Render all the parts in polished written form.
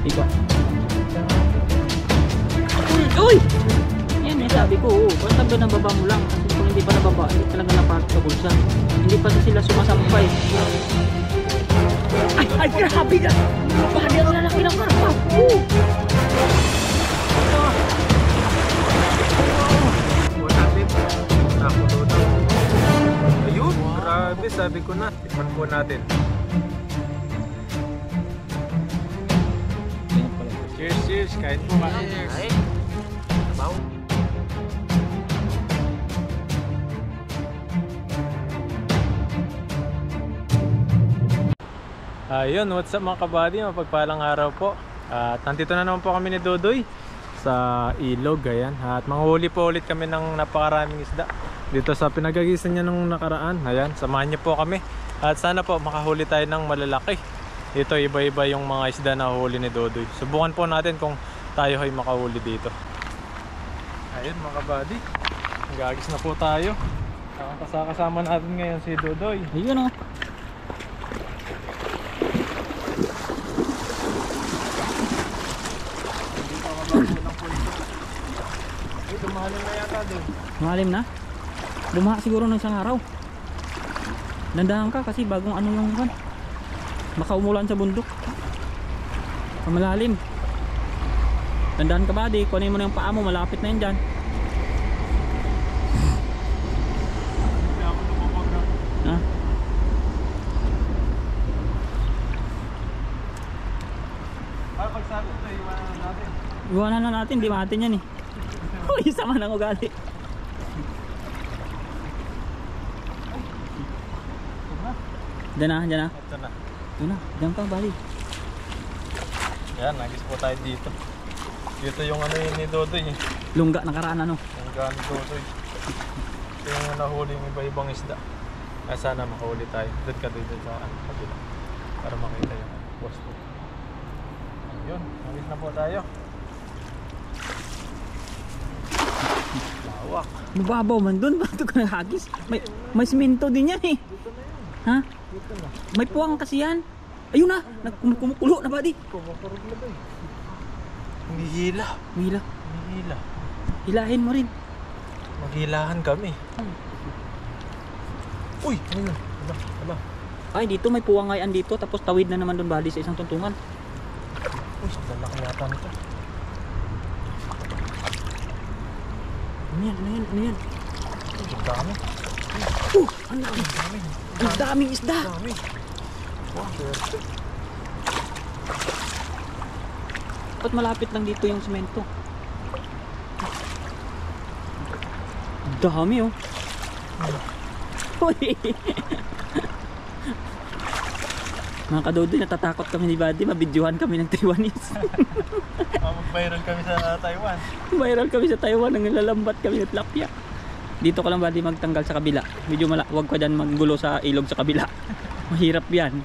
Ikot. Uy! Yan eh, sabi ko, basta ba nababa mo lang. Kasi kung hindi pa nababa, hindi talaga napasok sa bulsa. Hindi pa sila sumasampay. Ay, grabe ka! Bahali ang lalaki ng karpa! Ayun, grabe, sabi ko na. Tikman po natin. Cheers, cheers. Kahit po ka. Cheers. Sabaw. Ayun, what's up mga kabady? Mapagpalang araw po. At nandito na naman po kami ni Dodoy sa ilog, ayan. At manghuli po ulit kami ng napakaraming isda dito sa pinagagisan niya nung nakaraan. Ayan, samahan niyo po kami. At sana po makahuli tayo ng malalaki. Dito iba-iba yung mga isda na huli ni Dodoy. Subukan po natin kung tayo ay makahuli dito. Ayun mga kabady, gagis na po tayo. Kasama natin ngayon si Dodoy. Ayun oh. Dumalim na yata doon. Malalim na? Bumaha siguro ng isang araw. Nandahan ka kasi bagong ano yung kan. Baka umulan sa bundok. Malalim. Nandahan ka ba di? Kunin mo na yung paa mo, malapit na yun dyan. Hindi ako tumupag na. Ha? Ay, pagsabi ito, iwanan na natin. Iwanan na natin, di matin yan eh. Uy, sama ng ugali. Diyan na, diyan na. Ito na. Diyan na, diyan ka bali. Yan, nagis po tayo dito. Dito yung ano yun ni Dodoy eh. Lungga nakaraan ano. Yung gano'n Dodoy. Ito yung nahuli yung iba-ibang isda. Sana makahuli tayo. Doon ka doon sa kabila. Para makita yung posto. Ayun, nagis na po tayo. Lawak. Mababaw man doon, bakit ka naghagis? May simento din yan eh. Dito na yun. Ha? Dito na. May puwang kasi yan. Ayun na, kumukulo na ba di? Kumukurog na ba eh. Humihila. Hila. Humihila. Hilahin mo rin. Maghilahan kami. Uy! Ano? Aba. Ay, dito may puwangayan dito, tapos tawid na naman doon bali sa isang tuntungan. Uy, lalaki yata nito. Ano yan? Ano yan? Ano yan? Uy, ang dami. Ang dami. Ang dami. Ang daming isda. Ang dami. Wow, swerte. Ba't malapit lang dito yung semento? Ang dami oh. Uy. Mga kadodoy, natatakot kami ni Buddy. Mabidyohan kami ng Taiwanese. Mag-viral kami sa Taiwan. Viral kami sa Taiwan. Nang lalambat kami ng tilapia. Dito ka lang Buddy magtanggal sa kabila. Medyo huwag ka dyan maggulo sa ilog sa kabila. Mahirap yan.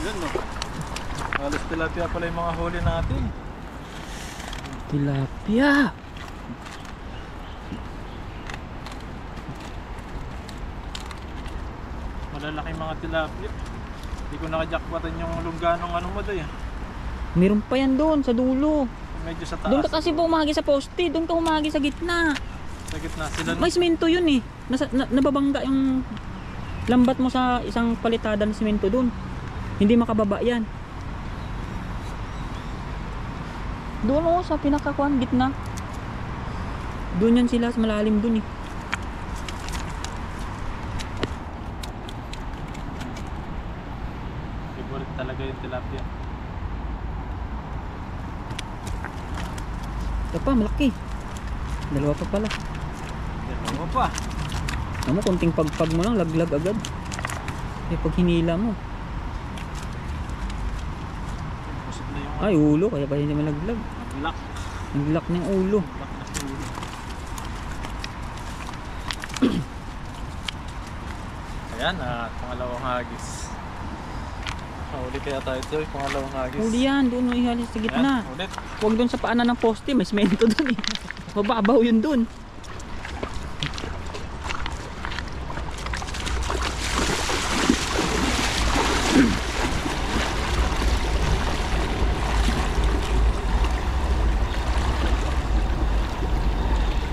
Yan no. Halos tilapia pala yung mga huli natin. Tilapia. Malalaking mga tilapia. Hindi ko nakajakpatan yung lungganong ano mo doon. Meron pa yan doon sa dulo. Medyo sa taas. Doon ka kasi bumagi sa poste. Doon ka humagi sa gitna. Sa gitna sila. May simento yun eh. Nababangga yung lambat mo sa isang palitada ng simento doon. Hindi makababa yan. Doon o, sa pinakakuan gitna. Doon yan sila, sa malalim doon eh. Favorite talaga yung tilapia. Ito pa, malaki. Dalawa pa pala. Dalawa pa. Alam mo, konting pagpag mo lang, laglag agad. Eh, pag hinila mo. Pusot na yung Ay, ulo, kaya pa hindi malaglag. lock. Naglak ng ulo. Lock na sa ulo. Ayan, pangalawang hagis. Uli kaya tayo ito, pangalawang hagis. Huli yan, doon mo ihalis sa gitna. Yan, ulit. Huwag doon sa paanan ng poste, may semento doon eh. Mababaw yun doon.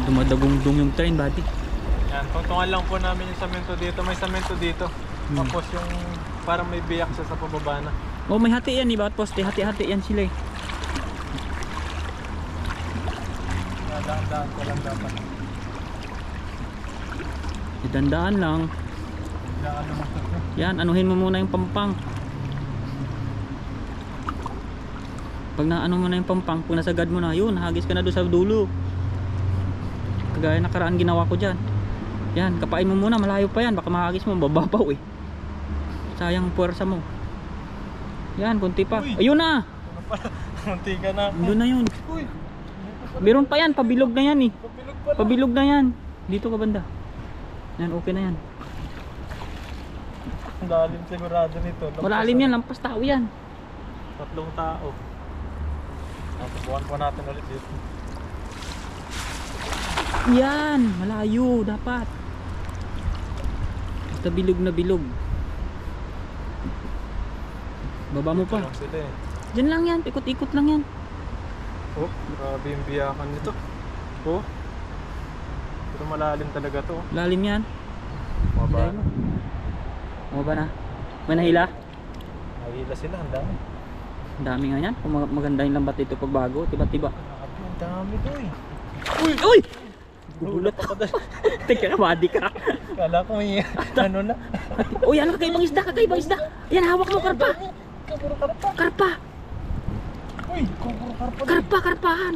Dumadagong-dung yung train, buddy. Yan, tungtungan lang po namin yung samento dito. May samento dito. Tapos yung parang may biyak siya sa pababa na. Oh, may hati yan eh, bawat poste. Hati-hati yan sila eh. Daan-daan ko lang dapat. Dandaan lang. Daan naman ito. Yan, anuhin mo muna yung pampang. Pag naano mo na yung pampang, pag nasagad mo na, yun, hagis ka na doon sa dulo. Kagaya nakaraan ginawa ko dyan. Yan, kapain mo muna, malayo pa yan. Baka mahagis mo, bababaw eh. Sayang puwersa mo. Yan, kunti pa. Uy! Ayun na! Munti ka na. Doon na yun. Uy! Meron pa yan, pabilog na yan eh. Papilog pala. Pabilog na yan. Dito ka banda. Yan, okay na yan. Ang lalim sigurado nito. Malalim yan, lampas tao yan. 3 tao. Subukan po natin ulit dito. Yan, malayo dapat. Basta bilog na bilog. Baba mo pa. Lang sila eh. Diyan lang yan, ikot-ikot lang yan. Oh, grabe yung biyakan nito. Oh. Pero malalim talaga to. Lalim yan. Maba. Baba na. May nahila? Nahila sila, ang dami. Ang dami nga yan. Kung maganda yung lambat dito pag bago, tiba-tiba. Grabe, ang dami to eh. Uy! Uy! Gugulat ako dahil. Teka, body ka. Kala ko may ano na. Uy, ano, kakaibang isda, kakaibang isda. Yan, hawak mo, karpa. Puro karpa. Karpa. Uy, puro karpa. Karpa, karpahan.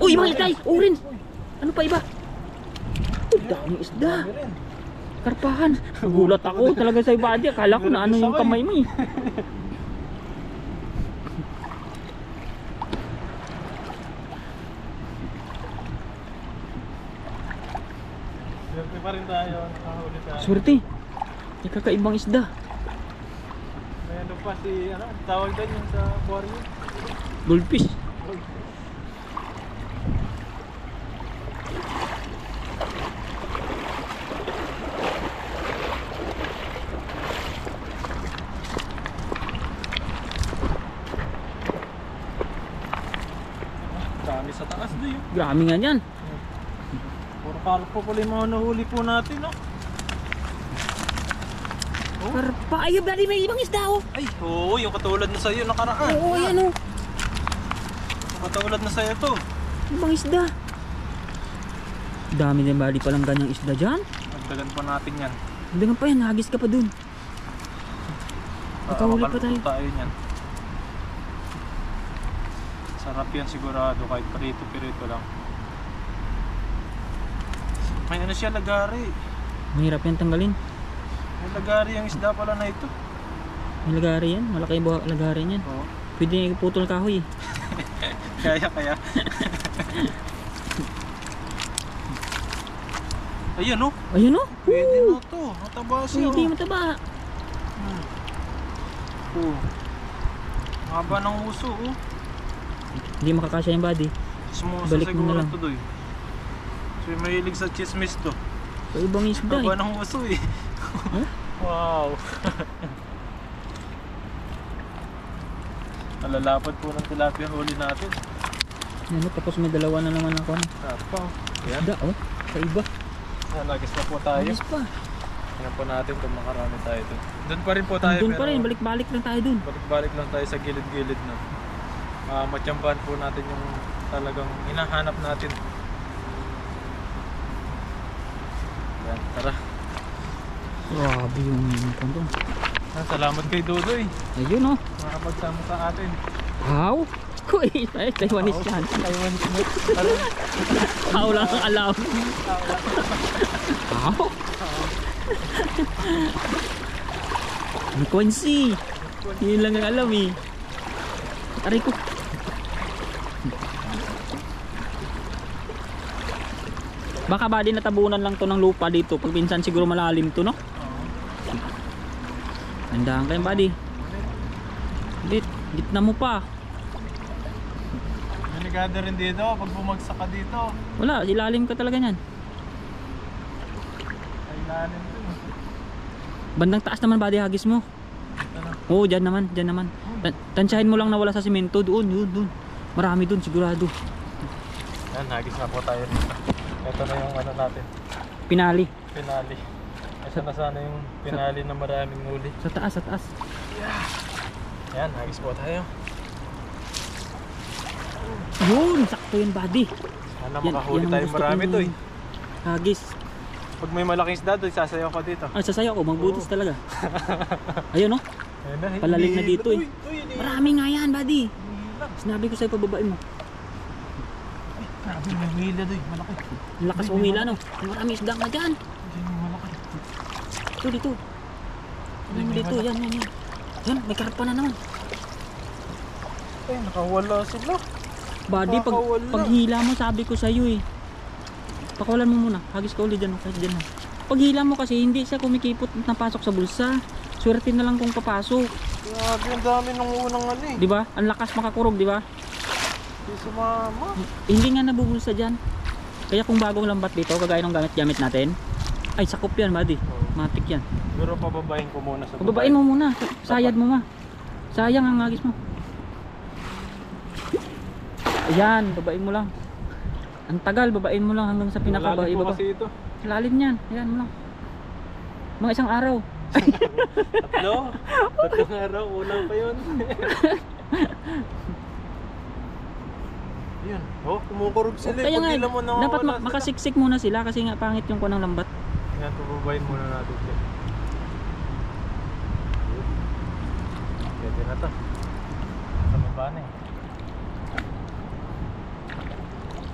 Uy, ibang isda, urin. Ano pa iba? Uy, daming isda. Dami rin. Karpahan. Nagulat ako talaga sa body. Akala ko na ano yung kamay mo eh. Swerte pa rin tayo. Nakahuli tayo. Swerte. May kakaibang isda. May ano pa si, ano, tawag doon yung sa aquarium. Goldfish. Dami sa taas doon yun. Grabe nga yan. Puro karpo pala yung mga nahuli po natin, no? Oh. Karpa. Ayun, bali may ibang isda oh. Ay, oo, yung katulad na sa'yo nakaraan. Oo, yan oh. Yung katulad na sa'yo to. Ibang isda. Dami din bali palang ganyang isda dyan. Nagdagan pa natin yan. Hindi pa yan, hagis ka pa dun. Nakahuli pa tayo. Tayo niyan. Sarap yan sigurado kahit perito-perito lang. May ano siya, lagari. Mahirap yan tanggalin. May lagari yung isda pala na ito. May lagari yan, malaki yung lagari yan. Oo. Pwede nga iputol kahoy eh. Kaya. Ayan oh. Ayun oh. Pwede na to. Mataba siya. Pwede mataba. Oh. Haba ng uso oh. Hindi makakasya yung body. Sumuso Balik mo siguro na lang. to doy. So mahilig sa chismis to. So, ibang isda Haba eh. ng uso eh. Huh? Wow. Nalalapad po ng tilapia huli natin. Ano, tapos may dalawa na naman ako. Tapa. Ayan. Isda oh. Sa iba. Nagis na po tayo. Ayos pa. Tingnan po natin kung makarami tayo dun. Doon pa rin po tayo. Doon pa pero rin, balik-balik lang tayo dun. Balik-balik lang tayo sa gilid-gilid na. Matsambahan po natin yung talagang hinahanap natin. Yan, tara. Grabe yung kondong. Salamat kay Dodoy. Ayun oh. Nakapagsama sa atin. How? Kuy, ay, Taiwanese yan. Taiwanese mo. How lang ang alam. How? Frequency. Yun lang ang alam eh. Aray ko. Baka ba din natabunan lang to ng lupa dito. Pag minsan siguro malalim to, no? Nandahan kayo buddy. Gitna mo pa. Delikado rin dito pag bumagsak ka dito. Wala, ilalim ka talaga niyan. Ay lalim dun. Bandang taas naman buddy, hagis mo. Ito na. Oo, dyan naman, dyan naman. Tansyahin mo lang na wala sa simento. Doon, doon. Marami doon, sigurado. Yan, hagis na po tayo dito. Ito na yung ano natin. Pinali. Pinali. Ito na sana yung pinali na maraming huli. Sa taas, sa taas. Yan, hagis po tayo. Yun, sakto yun buddy. Sana Yan- makahuli yan ang tayo gusto marami kong to eh. Hagis. Pag may malaking isda doon, sasayaw ko dito. Ah, sasayaw ko, magbutis talaga. Ayun no? Ayun na, Palalim na dito eh. Uy, Marami nga yan buddy. Sinabi ko sa'yo pababain mo. grabe, may hila doon, malaki. Ang lakas umila no. Marami isda nga dyan. Diyan, malaki. Ito dito. Ano dito, yan. Yan, may karpa na naman. Ay, nakawala sila. Buddy, Nakakawala. paghila mo sabi ko sa'yo eh. Pakawalan mo muna. Hagis ka ulit dyan. Kasi dyan. Paghila mo kasi hindi siya kumikipot napasok sa bulsa. Swerte na lang kung papasok. Grabe, ang dami nung unang ano eh. Di ba? Ang lakas makakurog, di ba? Di sumama. Hindi nga nabubulsa dyan. Kaya kung bagong lambat dito, kagaya ng gamit natin, ay sakop yan, buddy. Matik yan. Pero pababain ko muna sa Pababain mo muna. Sayad mo ma. Sayang ang hagis mo. Ayan, babain mo lang. Ang tagal, babain mo lang hanggang sa pinakaba. Malalim po Ibaba. kasi ito. Lalim yan. Ayan mo lang. Mga isang araw. Tatlo? Tatlong araw, ulang pa yun. Yun. Oh, kumukurog sila. Kaya nga, Pag mo na dapat makasiksik muna sila kasi nga pangit yung kunang lambat. Yan, pababain muna natin siya. Pwede na to. Sa baba na eh.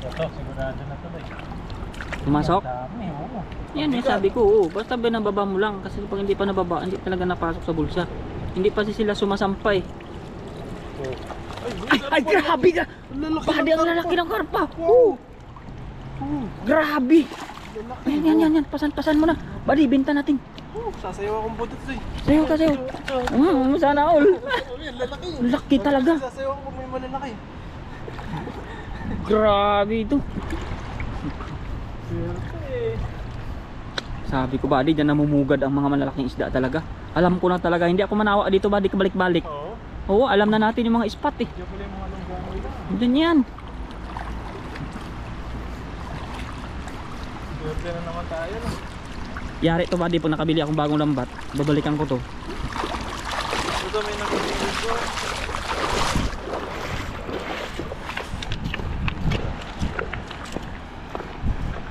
Ito, sigurado na to eh. Pumasok? Dami, oo. Yan nga sabi ko, oo. Basta binababa mo lang kasi pag hindi pa nababa, hindi talaga napasok sa bulsa. Hindi pa sila sumasampay. Oh. Ay, grabe ka! Badi ang lalaki ng karpa! Oo! Grabe! Yan. Pasan mo na. Badi, binta natin. Sasayaw akong budot eh. Sayo ka, sayo. Sana all. Lalaki. Laki talaga. Sasayaw ako kung may malalaki. Grabe ito. Sabi ko, Badi, dyan namumugad ang mga malalaking isda talaga. Alam ko na talaga, hindi ako manawa dito, Badi, kabalik-balik. Oo. Oo, alam na natin yung mga spot eh. Diyan pala yung mga lunggang nila. Diyan yan. Swerte na naman tayo no. Yari to, Badi, pag nakabili akong bagong lambat, babalikan ko to. Ito may nagpapalagay ko.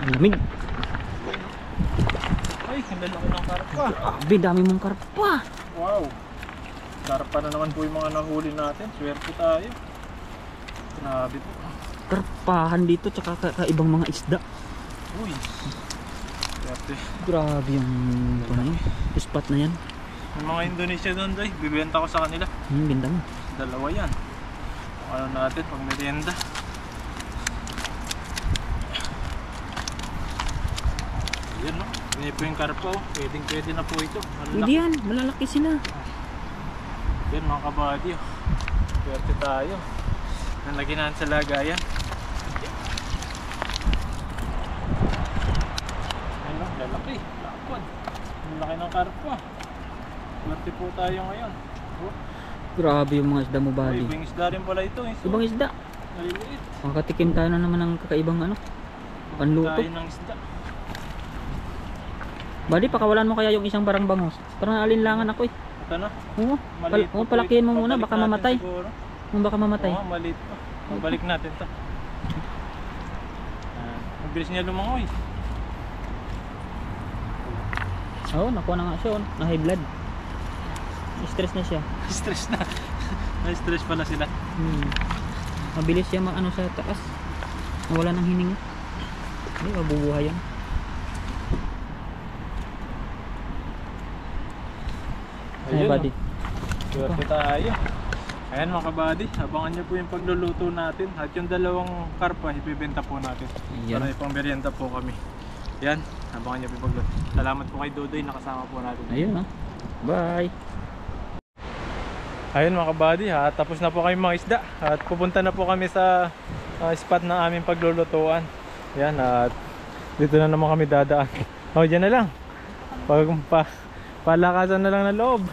Ang lamig. Ay, ang lalaki ng karpa. Grabe, dami mong karpa. Wow. Karpa na naman po yung mga nahuli natin. Swerte tayo. Grabe po. Karpahan dito, tsaka kaibang mga isda. Uy. Swerte. Grabe yung spot na yan. Yung mga Indonesia doon, Doy. Bibenta ko sa kanila. Binta mo. Dalawa yan. Kung ano natin, pag merienda. Yan no. Ganyan po yung karpa oh. Pwede na po ito. Hindi yan, malalaki sila. Yan mga kabady oh. Swerte tayo. Nalaginahan sa lagayan. Ano, lalaki. Lakod. Ang laki ng karpa. Swerte po tayo ngayon. Oh, Grabe yung mga isda mo, Badi. ibang isda rin pala ito eh. So, Ibang isda. maliliit. Makatikim tayo na naman ng kakaibang ano, panluto. Tayo ng isda. Badi, pakawalan mo kaya yung isang barang bangos. Parang alinlangan ako eh. Ito na. Oo, Maliit po palakihin mo ito. muna, Pabalik baka natin mamatay. siguro. Baka mamatay. Oo, maliit pa. Pabalik natin to. Ang bilis niya lumangoy. Oo, nakuha na nga siya. Na high blood. Stress na siya. Stress na. Na-stress pala sila. Mabilis siya ano sa taas. Nawala ng hininga. Hindi, mabubuhay yan. Ay, Badi. Swerte tayo. Ayan mga kabady, abangan nyo po yung pagluluto natin. At yung dalawang karpa, ipibenta po natin. Yan. Para ipang merienda po kami. Yan, abangan nyo po yung pagluluto. Salamat po kay Dodoy, nakasama po natin. Ayun, Bye. Ayun mga kabady, tapos na po kami mga isda at pupunta na po kami sa spot ng aming paglulutuan. Yan, at dito na naman kami dadaan. O, dyan na lang. Palakasan na lang ng loob.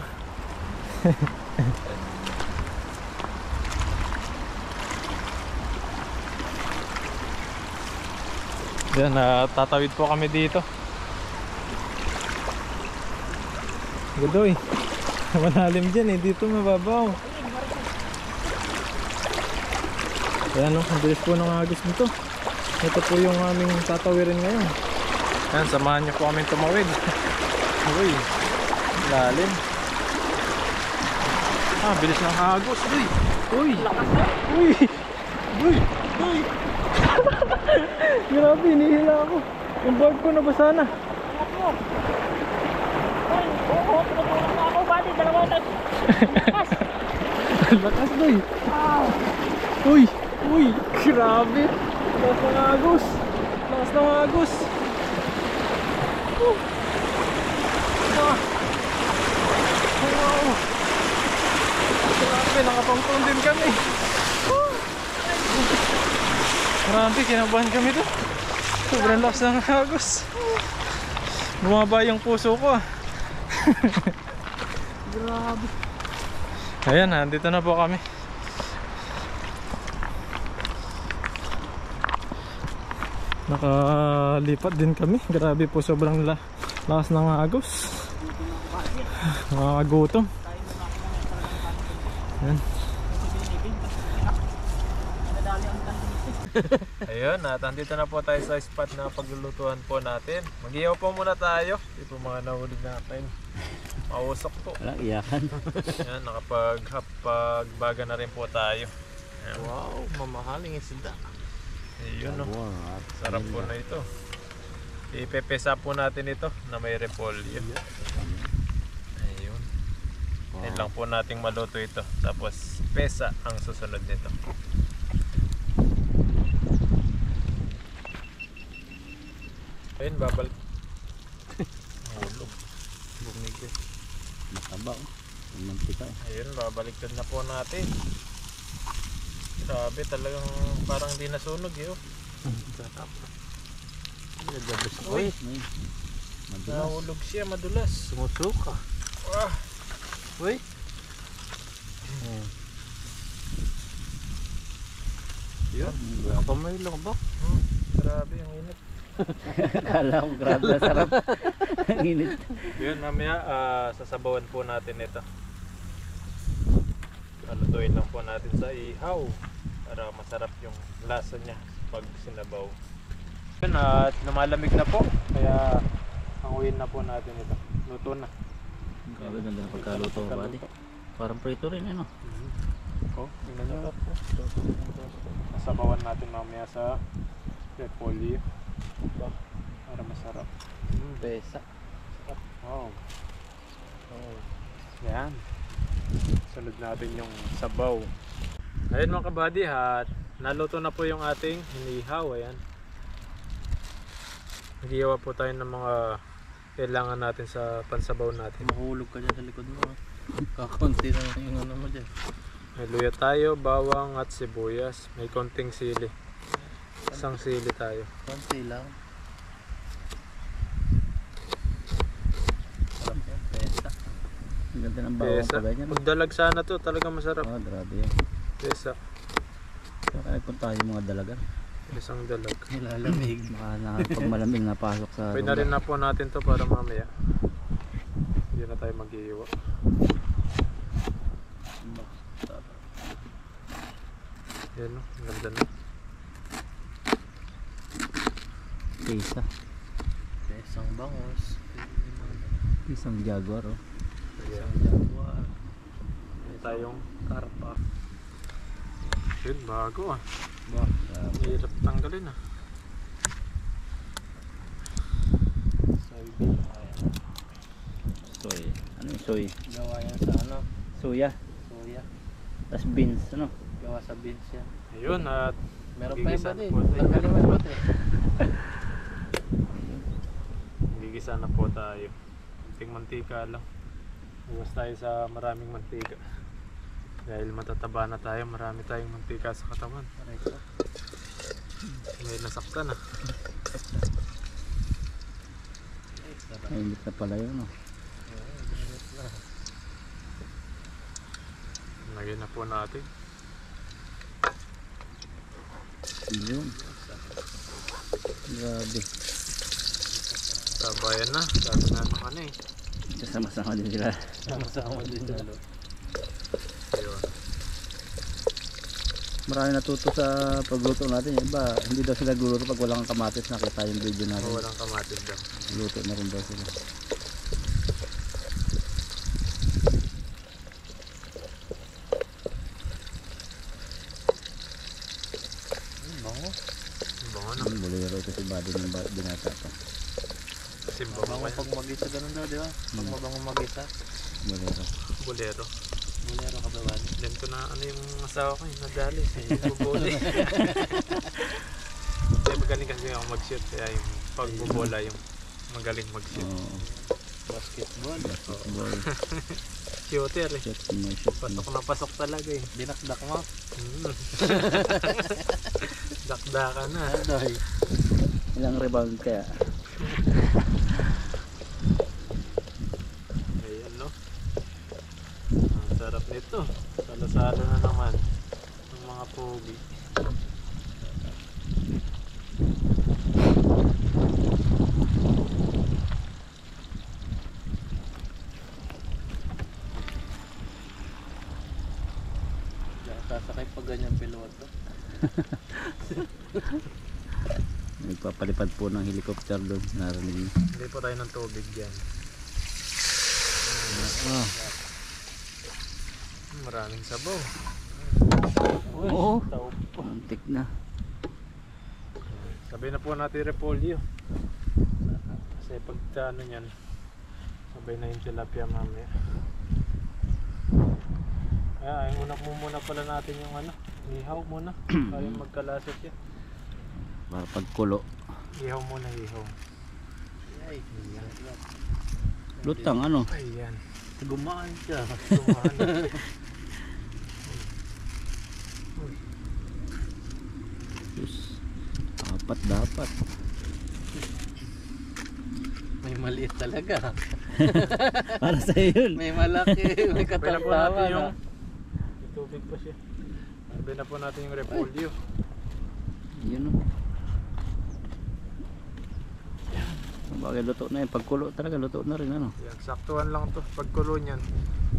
Yan, tatawid po kami dito. Gudoy. Malalim dyan dito mababaw. Ayan o, ang bilis po ng agos nito. Ito po yung aming tatawirin ngayon. Ayan, samahan niyo po kami tumawid. Uy, lalim. Bilis ng agos. Uy, uy, uy, uy, uy. Grabe, hinihila ako. Yung bag ko nabasa na. Lakas doy. Uy, uy, grabe. Lakas ng agos. Lakas ng agos. Wow. Grabe, nakapangtong din kami. Grabe, kinabahan kami to. Sobrang lakas ng agos. Bumaba yung puso ko. Grabe. Ayan, nandito na po kami. Nakalipat din kami. Grabe po, sobrang lakas ng agos. Nakakagutom. Ayan. Ayun, at andito na po tayo sa spot na paglulutuan po natin. Mag-iyaw po muna tayo. Ito mga nahuli natin. Mausok po. Walang iyakan. Ayan, nakapagbaga na rin po tayo. Ayan. Wow, mamahaling isda. Ayun, no. Sarap po na ito. Ipepesa po natin ito na may repolyo. Ayun. Ayun lang po nating maluto ito. Tapos pesa ang susunod nito. Ayun, babalik. Hulog. Bumigil. Mataba oh. Mantika oh. Ayun, babaliktad na po natin. Grabe, talagang parang di nasunog yun. Sarap. Uy, nahulog siya, madulas. sumusuka. Wah. Uy. Yun. Kamay lang ba? Grabe, ang init. Kala ko grabe na sarap. Ang init. Yun, mamaya sasabawan po natin ito. Alutuin lang po natin sa ihaw para masarap yung lasa niya pag sinabaw. Yun, at lumalamig na po, kaya hanguin na po natin ito. Luto na. Grabe, ganda na pagkaluto ba? Parang prito rin ano. Tingnan nyo po. Nasabawan natin mamaya sa repolyo para masarap. Pesa. Wow. Yan. Sunod natin yung sabaw. Ayun mga kabady, at naluto na po yung ating hinihaw. Ayan. Nagiyawa po tayo ng mga kailangan natin sa pansabaw natin. Mahulog ka dyan sa likod mo. Kakunti na yung ano mo dyan. May luya tayo, bawang at sibuyas. May konting sili. Isang sili tayo. Konti lang. Sarap yan, pesa. Ang ganda ng bawang Pesa. pa ganyan. Pagdalag sana to, talagang masarap. Oh, grabe yan. Pesa. Kaya nagpunta yung mga dalagan. Isang dalag. Nilalamig. Pag malamig napasok sa Pwede na rin na po natin to para mamaya. Hindi na tayo mag-iiwa. Yan o, ang ganda na. pesa. Isang bangos. Isang jaguar oh. Ayan. Jaguar. Meron tayong Karpa. yun, bago ah. Ba? Hirap tanggalin ah. Soybean. Ayan. Soy. Ano yung soy? Gawa yan sa ano? Soya. Soya. Tas beans ano? Gawa sa beans yan. Ayun, at Meron pa iba Gigisan din. po tayo. Nagkaliman po din. gigisa na po tayo. Kunting mantika lang. Iwas tayo sa maraming mantika. Dahil matataba na tayo, marami tayong mantika sa katawan. May nasaktan ah. Mainit na pala yun, no? Lagyan na po natin. Yun. Grabe. Sabayan na. Sabi na ng ano eh. Kasama-sama din sila. Sama-sama din lalo. Ayun. Marami natuto sa pagluto natin. Yung iba, hindi daw sila gluluto pag walang kamatis. Nakita yung video natin. Oh, walang kamatis daw. Luto na rin daw sila. Bango. Bango na. Yung bolero ito si Buddy ng binata pa. Kasi Bango bango pag mag-isa ganun daw, di ba? Pag mabango mag-isa. Bolero. Bolero. Bulero ka ba ba? Alam ko na ano yung asawa ko yung nadali. Yung bubole. Kaya magaling kasi ako mag-shoot. Kaya yung pagbubola yung magaling mag-shoot. Oo. Basketball. Basketball. Shooter eh. Shot mo, shot mo. Pasok na pasok talaga eh. Dinakdak mo. Dakda ka na. Adoy. Ilang rebound kaya? Ayan no. Ang sarap nito. Salo-salo na naman ng mga pogi. Sasakay pag ganyan piloto. Nagpapalipad po ng helicopter doon. Narinig niyo. Hindi po tayo ng tubig dyan. Ah. Maraming sabaw. Oo. Tao po. Antik na. Sabay na po natin repolyo. Kasi pag ano yan, sabay na yung tilapia mamaya. Kaya ay muna pala natin yung ano, ihaw muna. Para magkalasot yan. Para pagkulo. Ihaw muna, ihaw. Ay, Lutang ano? Ayan. gumaan siya. Tumahan. Diyos. Apat dapat. May maliit talaga. Para sa yun. May malaki, may Sabay na po natin katawan. yung may tubig pa siya. Sabay na po natin yung repolyo. Yun o. Bagay luto na yun. Pagkulo talaga luto na rin ano. Yan, saktuhan lang to. Pagkulo niyan,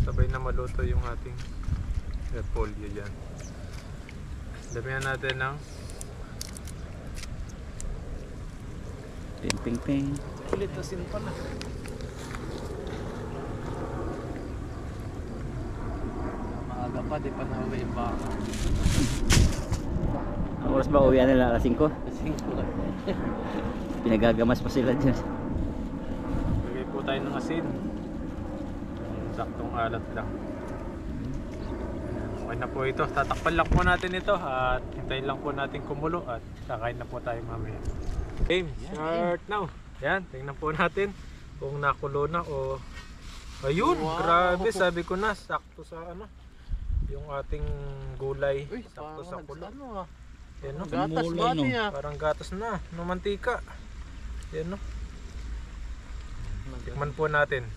sabay na maluto yung ating repolyo dyan. Damihan natin ng Ping ping ping. litasin pala. Maaga pa, di pa nauwi yung baka. Ang oras ba uwi nila? Alas 5? Kasi Pinagagamas pa sila dyan. Lagay po tayo ng asin. Saktong alat lang. Okay na po ito. Tatakpan lang po natin ito at hintayin lang po natin kumulo at kakain na po tayo mamaya. Game, start now. Yan, tingnan po natin kung nakulo na o ayun, Wow. grabe, sabi ko na sakto sa ano yung ating gulay. uy, Sakto sa kulo. ano ah. Yan no. Gatas Mulay, ba no? niya? Parang gatas na, no mantika. Yan no. Tikman po natin.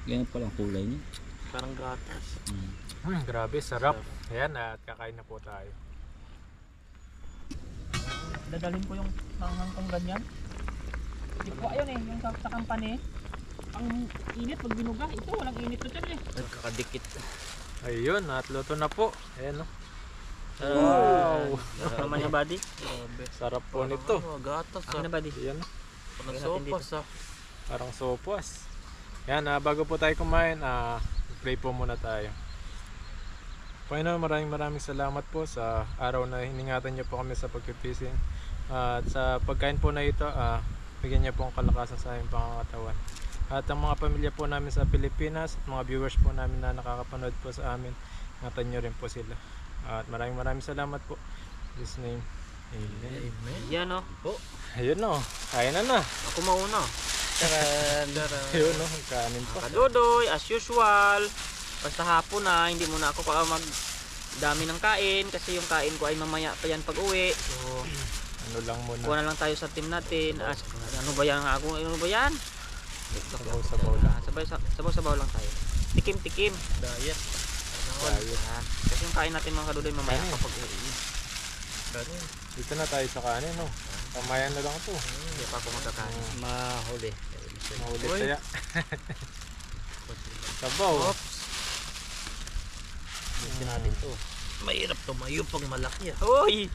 Ganyan palang kulay niya. Parang gatas. Grabe, sarap. Ayan, at kakain na po tayo. Dadalhin ko yung hanghang kong ganyan. Di ko ayun eh, yung sa kampane. Ang init pag binuga, ito walang init to dyan eh. Nagkakadikit. Ayun, at luto na po. Ayan no. Wow! Naman niya buddy. Grabe. Sarap po nito. Gatas Akin na ah. buddy. Ayan no. Parang Lagyan natin sopas ah. Parang sopas. Yan, bago po tayo kumain, pray po muna tayo. Panginoon, maraming salamat po sa araw na hiningatan niyo po kami sa pagpipising. At sa pagkain po na ito, bigyan niyo po ang kalakasan sa aming pangangatawan. At ang mga pamilya po namin sa Pilipinas, at mga viewers po namin na nakakapanood po sa amin, ingatan niyo rin po sila. At maraming salamat po. In His name, Amen. Amen. Yan o. Ayun no, kaya na. Ako mauna. Taran. Yun, no? Kanin pa. Kadodoy, as usual. Basta hapon na, hindi muna ako mag dami ng kain kasi yung kain ko ay mamaya pa yan pag uwi. So, Ano lang muna. kuha na lang tayo sa team natin. Ano ba yan nga ako? Ano ba yan? Sabaw-sabaw lang. Sabaw-sabaw lang tayo. Tikim-tikim. Diet. Yan. Kasi yung kain natin mga kadodoy mamaya kapag uwi. Dito na tayo sa kanin, no? Kamayan na lang ito. Hindi pa ako magkakain. Mahuli. Maulit kaya. Sabaw. Gusto natin to. Mahirap tumayo pag malaki ah. Uy!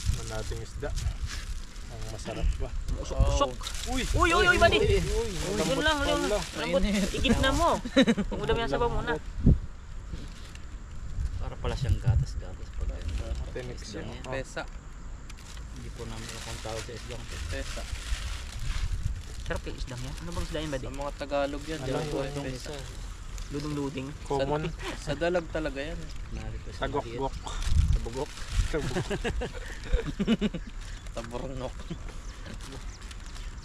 Ano nating isda. Ang masarap ba? Usok-usok. Uy! Uy, bani! Uy! Yun lang, yun. Lambot. Igit na mo. Huwag mo dami ang sabaw muna. Para pala siyang gatas-gatas pag Tinik siya. Pesa. Hindi po namin akong tawag sa isdang pesa. Sarap yung isdang yan. Ano bang isda yan ba Sa di? mga Tagalog yan. Alam di ko, ba? Pesa. Ludong-luding. Common. Sa dalag talaga yan. Tagok-gok. Sa bugok. Tabornok.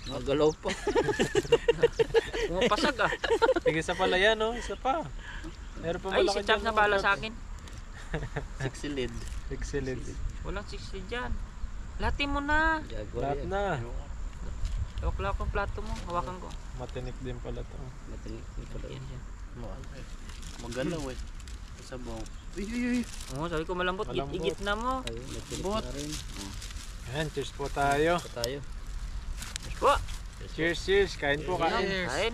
Magalaw pa. Pumapasag ah. Tigil sa pala yan, no? Isa pa. Meron pa Ay, malaki si Champ dyan, na no? pala sa akin. Sexy lid. Excellent. Walang 60 dyan. Latin mo na. Lahat na. Hawak ko yung plato mo. Hawakan ko. Matinik din pala to. Yan siya. Magalaw eh. Sabaw. Oo, sabi ko malambot. Malambot. Igit na mo. Bot. Ayan, cheers po tayo. Tayo. Yes po. Cheers. Kain po, kain. Cheers. Kain.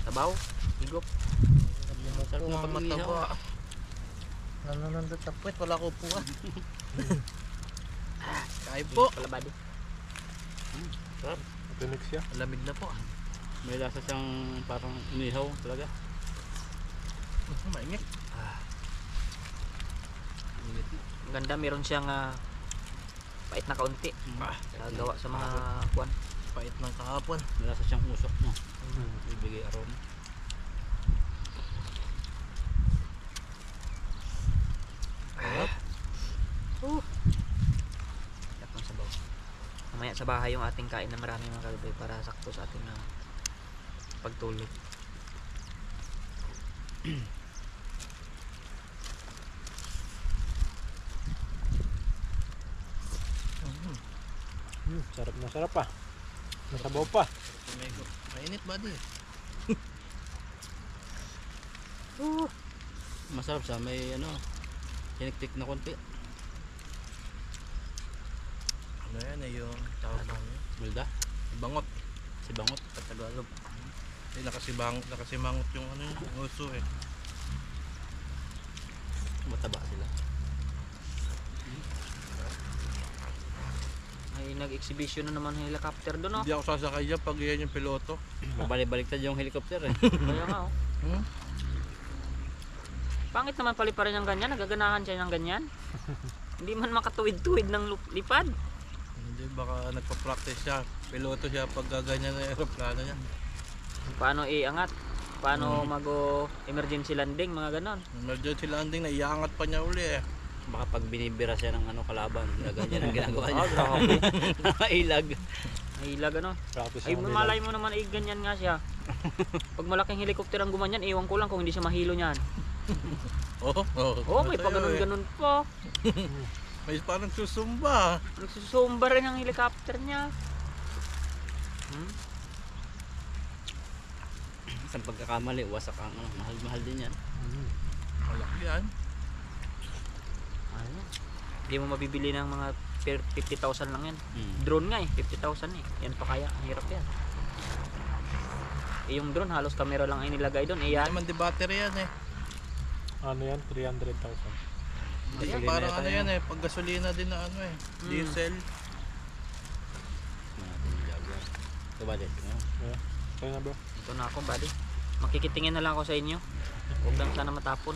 Sabaw. Higop. Masarap na mataba. Nananandot sa puwet. Wala ko puwan. Kain po. Kalabado. Matinik siya. Lamig na po. May lasa siyang parang inihaw talaga. Mainit. Ang ganda, meron siyang pait na kaunti. Gawa sa mga kwan. Pait ng kahapon. May lasa siyang usok no. Ibigay aroma. Sarap ng sabaw. Mamaya sa bahay yung ating kain na marami mga kaluboy para sakto sa ating pagtulog. Sarap na sarap pa. Masabaw pa. Mainit ba di? Masarap siya. May ano, tinik-tik na konti. Ano yan eh yung tawag namin? Mulda? Bangot. Si Bangot sa Tagalog. Nakasimangot yung ano yung uso eh. Mataba sila. Ay, nag-exhibition na naman ng helicopter doon, oh. Hindi ako sasakay dyan pag yan yung piloto. Mabalik-baliktad yung helicopter eh. Kaya nga, oh. Hmm? Pangit naman paliparin ng ganyan. Nagaganahan siya ng ganyan. Hindi man makatuwid-tuwid ng lipad. Hindi, baka nagpa-practice siya. Piloto siya pag gaganyan na yung aeroplano niya. Paano iangat? Paano mag-emergency landing, mga ganon. Emergency landing na iangat pa niya uli eh. Baka pag binibira siya ng ano kalaban, ganyan ang ginagawa niya. Oh, grabe. Ilag. Hilag, ano. Practice Ay, ang malay mo naman, ay ganyan nga siya. Pag malaking helicopter ang gumanyan, iwan ko lang kung hindi siya mahilo niyan. Oh, may pa ganun-ganun po. May parang susumba. Nagsusumba rin ang helicopter niya. Isang pagkakamali, wasak ang ano, mahal-mahal din yan. Malaki yan. Ano? Hindi mo mabibili ng mga 50,000 lang yan. Hmm. Drone nga eh, 50,000 eh. Yan pa kaya, ang hirap yan. Eh, yung drone, halos camera lang ay nilagay doon. Eh, Yan yan. naman di battery yan eh. Ano yan? 300,000. Hindi, Gasolina parang yata ano yan. yan eh. Pag gasolina din na ano eh. Diesel. Natin yung Jaguar. Ito ba din? Yeah. Kaya na bro. Ito na ako, buddy. Makikitingin na lang ako sa inyo. Huwag lang sana matapon.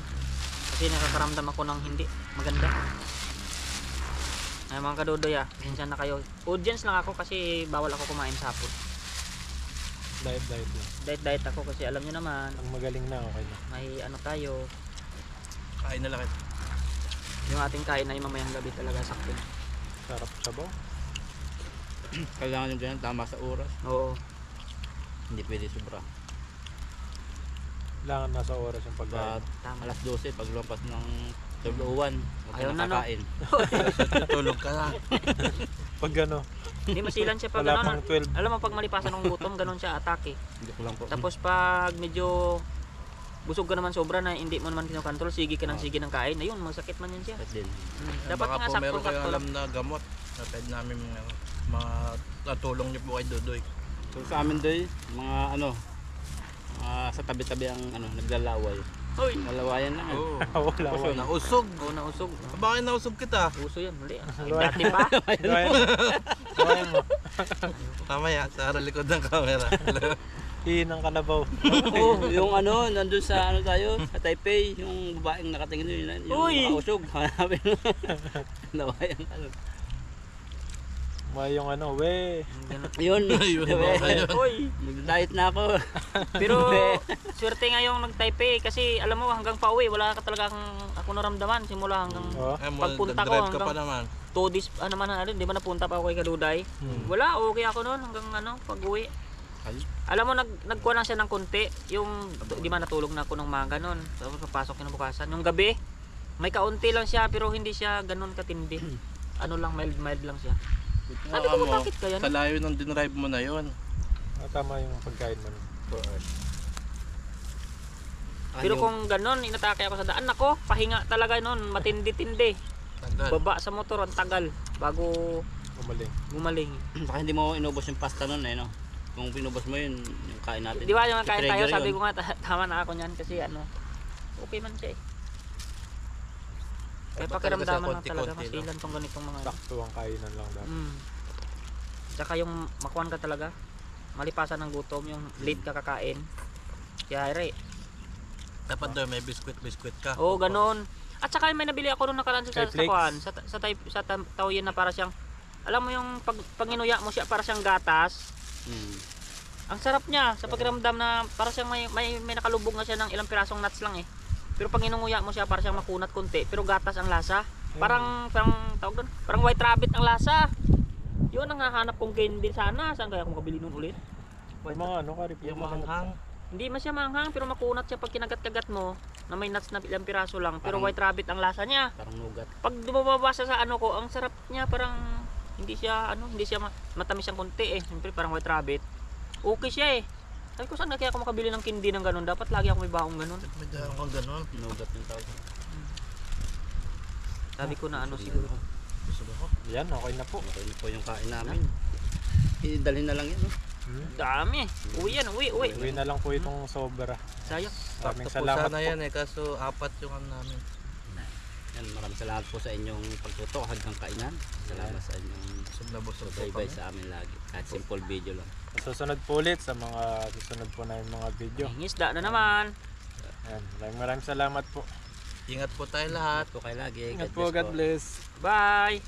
Kasi nakakaramdam ako ng hindi maganda. Ay, mga kadodoy ah, pasensya na kayo. Audience lang ako kasi bawal ako kumain sa hapon. Diet lang. Diet ako kasi alam nyo naman, Ang magaling na, okay na. may ano tayo. Kain na lang ito. Yung ating kain ay mamayang gabi talaga sakto. Sarap sabaw. Kailangan yung ganyan, tama sa oras. Oo. Hindi pwede sobra. Kailangan nasa oras yung pagkain. Tama. Alas 12, pag lumpas ng 12:01, huwag Ayaw ka na, no? nakakain. Tulog ka na. Pag ano, Hindi masilan siya pag wala ano. pang 12. Alam mo pag malipasan ng gutom, ganun siya atake. Hindi ko lang po. Tapos pag medyo busog ka naman sobra na hindi mo naman kinokontrol, sige ka ng sige ng kain, ayun, masakit man yan siya. Kahit din. Dapat Baka nga po meron kayo sakto-sakto alam lang. na gamot na pwede namin mga natulong niyo po kay Dudoy. So sa amin doy, mga ano, sa tabi-tabi ang ano, naglalaway. Hoy, Lalawayan lang. Oo. Wala, Kasi wala. nausog. oh, nausog. Bakit nausog kita? Puso yan, huli. Luwan. Dati pa. Luwan mo. Mamaya, sa likod ng camera. Hinang kalabaw. Oo, yung ano, nandun sa ano tayo, sa Taipei, yung babaeng nakatingin doon, yung Uy! makausog. Hanapin mo. Lawayan ano. May yung ano, we. Yun. Yun, baka yun. Hoy, Mag-diet na ako. pero swerte nga yung nag-Taipei kasi alam mo hanggang pauwi wala ka talagang ako naramdaman simula hanggang Oh. Ay, mo, Pagpunta ko nag-drive ka hanggang- pa naman. 2 days naman ano, di ba napunta pa ako kay Kaduday? Wala, okay ako noon hanggang ano, pag-uwi. Ay. Alam mo nagkuha lang siya ng konti, yung di ba natulog na ako ng maga noon. Tapos papasok kinabukasan. Yung gabi, may kaunti lang siya pero hindi siya ganoon katindi. Ano lang mild lang siya. Sabi ko, bakit kaya Sa layo ng dinrive mo na yon. Tama yung pagkain mo. 4 hours. Pero kung ganoon, inatake ako sa daan, nako, pahinga talaga noon, matindi-tindi. Tagal. Baba sa motor, ang tagal bago Gumaling. gumaling. Baka hindi mo inubos yung pasta nun eh, no? Kung pinubos mo yun, yung kain natin. Di ba yung kain tayo, I-trigger sabi yun. ko nga, tama na ako niyan kasi ano, okay man siya eh. Kaya Dapat pakiramdaman talaga lang talaga, konti-konti lang. masilan tong ganitong mga Sakto ang kainan lang dapat. Tsaka yung makuhan ka talaga, malipasan ng gutom, yung late ka kakain. Kaya ere, Dapat daw may biskwit ka. oo ganon. At saka may nabili ako nung nakaraan sa Kay Flex. kuhan, sa Taoyuan na para siyang, alam mo yung pag inuya mo siya para siyang gatas. Ang sarap niya sa pakiramdam na para siyang may nakalubog na siya ng ilang pirasong nuts lang eh. Pero pag inunguya mo siya para siyang makunat konti, pero gatas ang lasa. Parang tawag doon, parang white rabbit ang lasa. Yun ang hahanap kong candy sana. Saan kaya ako makabili nun ulit? Yung mga ano, karip. Yung mahanghang. Hindi man siya manghang pero makunat siya pag kinagat-kagat mo na may nuts na ilang piraso lang pero white rabbit ang lasa niya. Parang nugat. Pag dumabasa sa ano ko, ang sarap niya parang hindi siya matamis ang konti eh. Siyempre parang white rabbit. Okay siya eh. Sabi ko saan na kaya ako makabili ng candy ng ganun? Dapat lagi ako may baong ganun. May dahil kang ganun. Nugat yung tawag. Sabi ko na ano siguro. Gusto ko. Yan, okay na po. Okay na po yung kain namin. Idalhin na lang yan, no? Dami. Uwi yan, uwi. Uwi na lang po itong sobra. Sayang. Maraming Sakto po salamat sana po. yan eh, kaso 4 yung ano namin. Yan, maraming salamat po sa inyong pagtutok hanggang kainan. Salamat sa inyong Busog na busog po subaybay kami. sa amin lagi. Kahit simple video lang. Susunod po ulit sa mga susunod po na yung mga video. Isda na naman. Yan, maraming salamat po. Ingat po tayo lahat. At po kayo lagi. Ingat po, God bless. Bye.